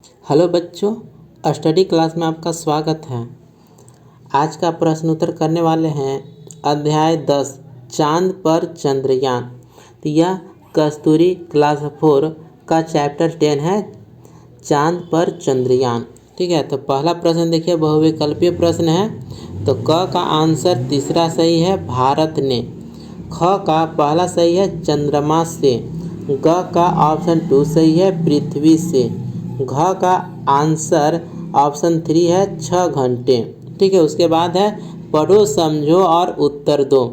Hello बच्चों, study class में आपका स्वागत है। आज का प्रश्न उत्तर करने वाले हैं अध्याय 10 चांद पर चंद्रयान। तो यह कस्तूरी क्लास 4 का चैप्टर 10 है, चांद पर चंद्रयान। ठीक है, तो पहला प्रश्न देखिए, बहुविकल्पीय प्रश्न है। तो क का आंसर तीसरा सही है, भारत ने। ख का पहला सही है, चंद्रमा से। ग का ऑप्शन 2 सही है, पृथ्वी से। घ का आंसर ऑप्शन 3 है, 6 घंटे। ठीक है, उसके बाद है पढ़ो समझो और उत्तर दो।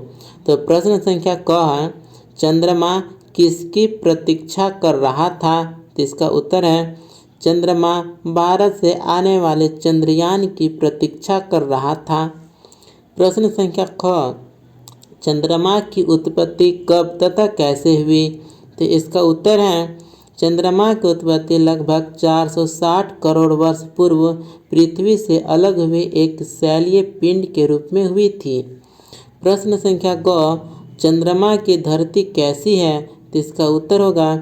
तो प्रश्न संख्या क है, चंद्रमा किसकी प्रतीक्षा कर रहा था? तो इसका उत्तर है, चंद्रमा भारत से आने वाले चंद्रयान की प्रतीक्षा कर रहा था। प्रश्न संख्या ख, चंद्रमा की उत्पत्ति कब तथा कैसे हुई? तो इसका उत्तर है, चंद्रमा की उत्पत्ति लगभग 460 करोड़ वर्ष पूर्व पृथ्वी से अलग हुए एक शैलीय पिंड के रूप में हुई थी। प्रश्न संख्या ग, चंद्रमा की धरती कैसी है? तो इसका उत्तर होगा,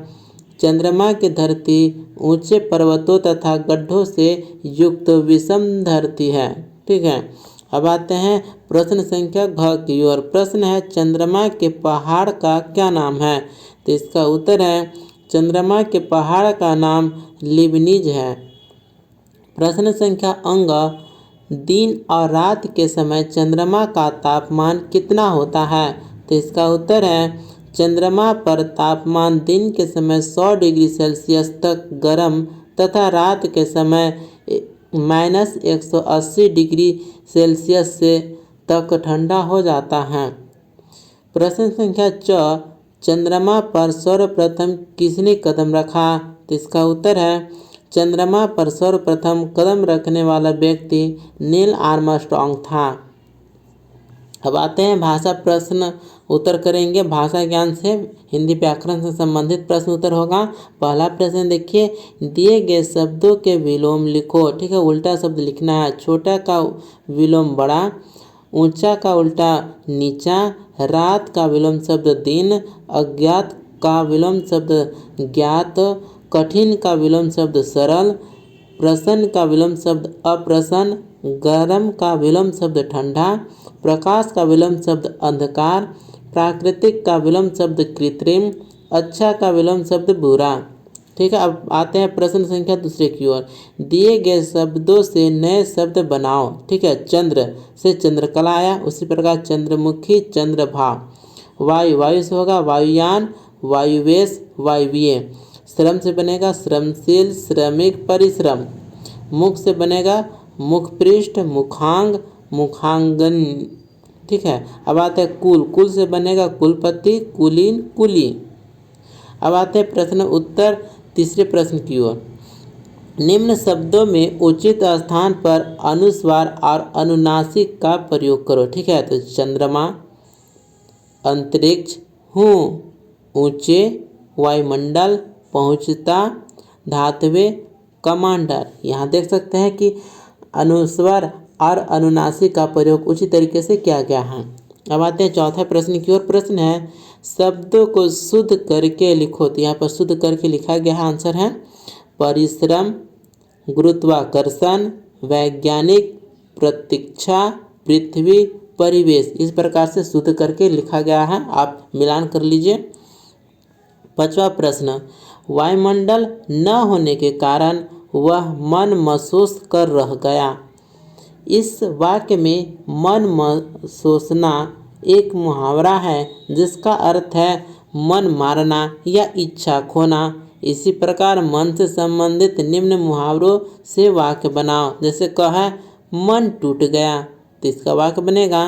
चंद्रमा की धरती ऊंचे पर्वतों तथा गड्ढों से युक्त विषम धरती है। ठीक है, अब आते हैं प्रश्न संख्या घ की ओर। प्रश्न है, चंद्रमा के पहाड़ का क्या नाम है? तो इसका उत्तर है, चंद्रमा के पहाड़ का नाम लिबनीज है। प्रश्न संख्या अंग, दिन और रात के समय चंद्रमा का तापमान कितना होता है? तो इसका उत्तर है, चंद्रमा पर तापमान दिन के समय 100 डिग्री सेल्सियस तक गर्म तथा रात के समय -180 डिग्री सेल्सियस से तक ठंडा हो जाता है। प्रश्न संख्या च, चंद्रमा पर सर्वप्रथम किसने कदम रखा? तो इसका उत्तर है, चंद्रमा पर सर्वप्रथम कदम रखने वाला व्यक्ति नील आर्मस्ट्रॉन्ग था। अब आते हैं भाषा प्रश्न उत्तर करेंगे। भाषा ज्ञान से हिंदी व्याकरण से संबंधित प्रश्न उत्तर होगा। पहला प्रश्न देखिए, दिए गए शब्दों के विलोम लिखो। ठीक है, उल्टा शब्द लिखना है। छोटा का विलोम बड़ा, ऊंचा का उल्टा नीचा, रात का विलोम शब्द दिन, अज्ञात का विलोम शब्द ज्ञात, कठिन का विलोम शब्द सरल, प्रसन्न का विलोम शब्द अप्रसन्न, गर्म का विलोम शब्द ठंडा, प्रकाश का विलोम शब्द अंधकार, प्राकृतिक का विलोम शब्द कृत्रिम, अच्छा का विलोम शब्द बुरा। ठीक है, अब आते हैं प्रश्न संख्या दूसरे की ओर। दिए गए शब्दों से नए शब्द बनाओ। ठीक है, चंद्र से चंद्रकला आया, उसी प्रकार चंद्रमुखी, चंद्रभा। वायु, वायु से होगा वायुयान, वायुवेश, वायवीय। श्रम से बनेगा श्रमशील, श्रमिक, परिश्रम। मुख से बनेगा मुखपृष्ठ, मुखांग, मुखांगन। ठीक है, अब आते हैं कुल, कुल से बनेगा कुलपति, कुलीन, कुली। अब आते हैं प्रश्न उत्तर तीसरे प्रश्न की ओर। निम्न शब्दों में उचित स्थान पर अनुस्वार और अनुनासिक का प्रयोग करो। ठीक है, तो चंद्रमा, अंतरिक्ष, हूँ, ऊंचे, वायुमंडल, पहुँचता, धातुवे, कमांडर। यहाँ देख सकते हैं कि अनुस्वार और अनुनासिक का प्रयोग उचित तरीके से किया गया है। अब आते हैं चौथे प्रश्न की ओर। प्रश्न है, शब्दों को शुद्ध करके लिखो। तो यहाँ पर शुद्ध करके लिखा गया है, आंसर है परिश्रम, गुरुत्वाकर्षण, वैज्ञानिक, प्रतीक्षा, पृथ्वी, परिवेश। इस प्रकार से शुद्ध करके लिखा गया है, आप मिलान कर लीजिए। पांचवा प्रश्न, वायुमंडल न होने के कारण वह मन महसूस कर रह गया। इस वाक्य में मन महसूसना एक मुहावरा है जिसका अर्थ है मन मारना या इच्छा खोना। इसी प्रकार मन से संबंधित निम्न मुहावरों से वाक्य बनाओ। जैसे कहा, मन टूट गया, तो इसका वाक्य बनेगा,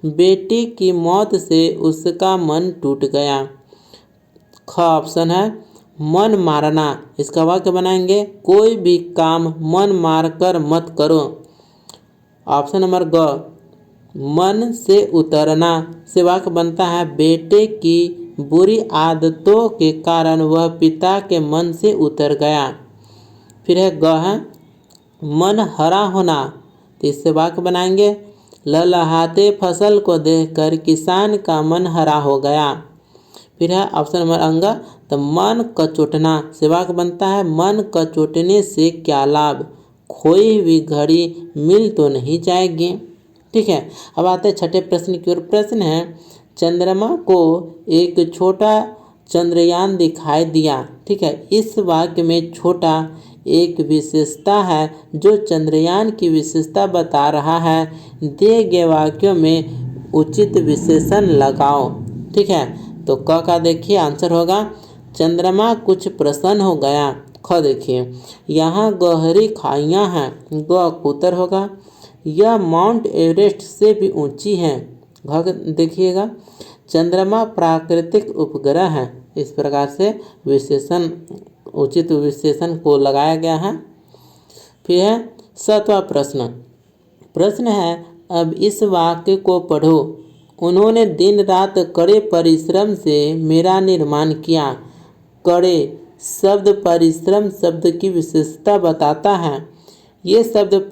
बेटी की मौत से उसका मन टूट गया। ख ऑप्शन है मन मारना, इसका वाक्य बनाएंगे, कोई भी काम मन मारकर मत करो। ऑप्शन नंबर ग, मन से उतरना से वाक्य बनता है, बेटे की बुरी आदतों के कारण वह पिता के मन से उतर गया। फिर है ग है मन हरा होना, तो इससे वाक्य बनाएंगे, लहलहाते फसल को देखकर किसान का मन हरा हो गया। फिर है ऑप्शन नंबर अंग, तो मन कचोटना से वाक्य बनता है मन कचोटने से क्या लाभ, खोई हुई घड़ी मिल तो नहीं जाएगी। ठीक है, अब आते हैं छठे प्रश्न की ओर। प्रश्न है चंद्रमा को एक छोटा चंद्रयान दिखाई दिया। ठीक है, इस वाक्य में छोटा एक विशेषता है जो चंद्रयान की विशेषता बता रहा है। दिए गए वाक्यों में उचित विशेषण लगाओ। ठीक है, तो क का देखिए आंसर होगा चंद्रमा कुछ प्रसन्न हो गया। ख देखिए यहाँ गहरी खाइयाँ हैं। ग उत्तर होगा यह माउंट एवरेस्ट से भी ऊंची है। घ देखिएगा चंद्रमा प्राकृतिक उपग्रह है। इस प्रकार से विशेषण उचित विशेषण को लगाया गया है। फिर है सातवां प्रश्न। प्रश्न है अब इस वाक्य को पढ़ो। उन्होंने दिन रात कड़े परिश्रम से मेरा निर्माण किया। कड़े शब्द परिश्रम शब्द की विशेषता बताता है। ये शब्द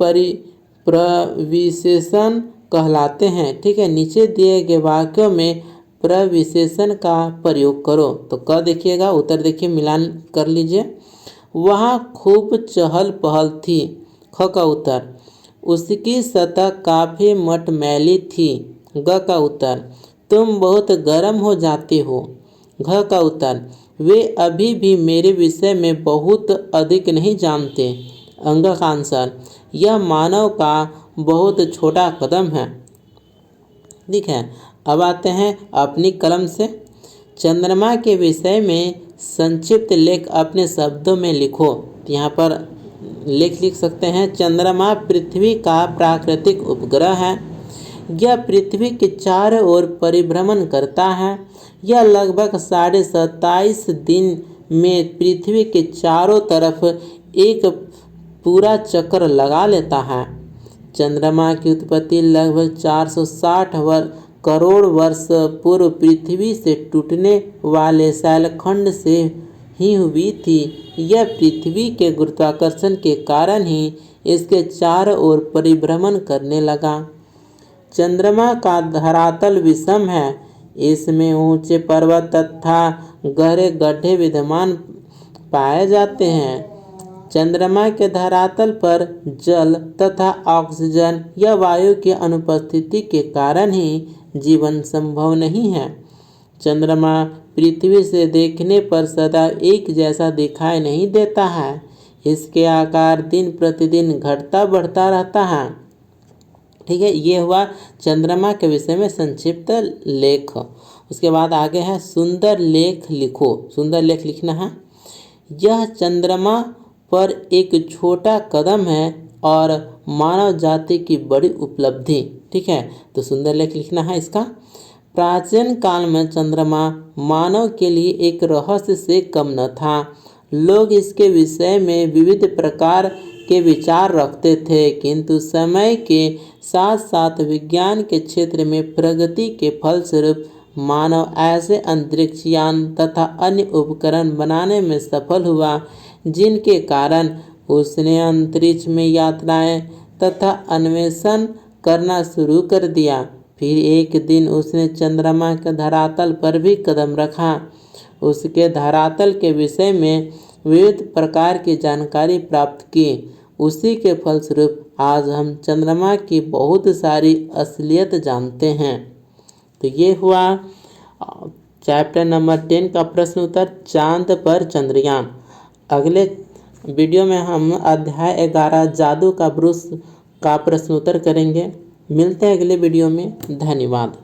प्रविशेषण कहलाते हैं। ठीक है, नीचे दिए गए वाक्यों में प्रविशेषण का प्रयोग करो। तो क देखिएगा, उत्तर देखिए मिलान कर लीजिए। वहाँ खूब चहल पहल थी। ख का उत्तर उसकी सतह काफ़ी मटमैली थी। ग का उत्तर तुम बहुत गर्म हो जाते हो। घ का उत्तर वे अभी भी मेरे विषय में बहुत अधिक नहीं जानते। अंग का आंसर यह मानव का बहुत छोटा कदम है। ठीक है, अब आते हैं अपनी कलम से। चंद्रमा के विषय में संक्षिप्त लेख अपने शब्दों में लिखो। यहाँ पर लेख लिख सकते हैं चंद्रमा पृथ्वी का प्राकृतिक उपग्रह है। यह पृथ्वी के चारों ओर परिभ्रमण करता है। यह लगभग 27.5 दिन में पृथ्वी के चारों तरफ एक पूरा चक्कर लगा लेता है। चंद्रमा की उत्पत्ति लगभग 460 करोड़ वर्ष पूर्व पृथ्वी से टूटने वाले शैलखंड से ही हुई थी। यह पृथ्वी के गुरुत्वाकर्षण के कारण ही इसके चारों ओर परिभ्रमण करने लगा। चंद्रमा का धरातल विषम है। इसमें ऊंचे पर्वत तथा गहरे गड्ढे विद्यमान पाए जाते हैं। चंद्रमा के धरातल पर जल तथा ऑक्सीजन या वायु की अनुपस्थिति के कारण ही जीवन संभव नहीं है। चंद्रमा पृथ्वी से देखने पर सदा एक जैसा दिखाई नहीं देता है। इसके आकार दिन प्रतिदिन घटता बढ़ता रहता है। ठीक है, ये हुआ चंद्रमा के विषय में संक्षिप्त लेख। उसके बाद आगे है सुंदर लेख लिखो। सुंदर लेख लिखना है। यह चंद्रमा पर एक छोटा कदम है और मानव जाति की बड़ी उपलब्धि। ठीक है, तो सुंदर लेख लिखना है इसका। प्राचीन काल में चंद्रमा मानव के लिए एक रहस्य से कम न था। लोग इसके विषय में विविध प्रकार के विचार रखते थे, किंतु समय के साथ साथ विज्ञान के क्षेत्र में प्रगति के फलस्वरूप मानव ऐसे अंतरिक्ष यान तथा अन्य उपकरण बनाने में सफल हुआ जिनके कारण उसने अंतरिक्ष में यात्राएं तथा अन्वेषण करना शुरू कर दिया। फिर एक दिन उसने चंद्रमा के धरातल पर भी कदम रखा। उसके धरातल के विषय में विविध प्रकार की जानकारी प्राप्त की। उसी के फलस्वरूप आज हम चंद्रमा की बहुत सारी असलियत जानते हैं। तो ये हुआ चैप्टर नंबर 10 का प्रश्न उत्तर चांद पर चंद्रयान। अगले वीडियो में हम अध्याय 11 जादू का ब्रूस का प्रश्न उत्तर करेंगे। मिलते हैं अगले वीडियो में। धन्यवाद।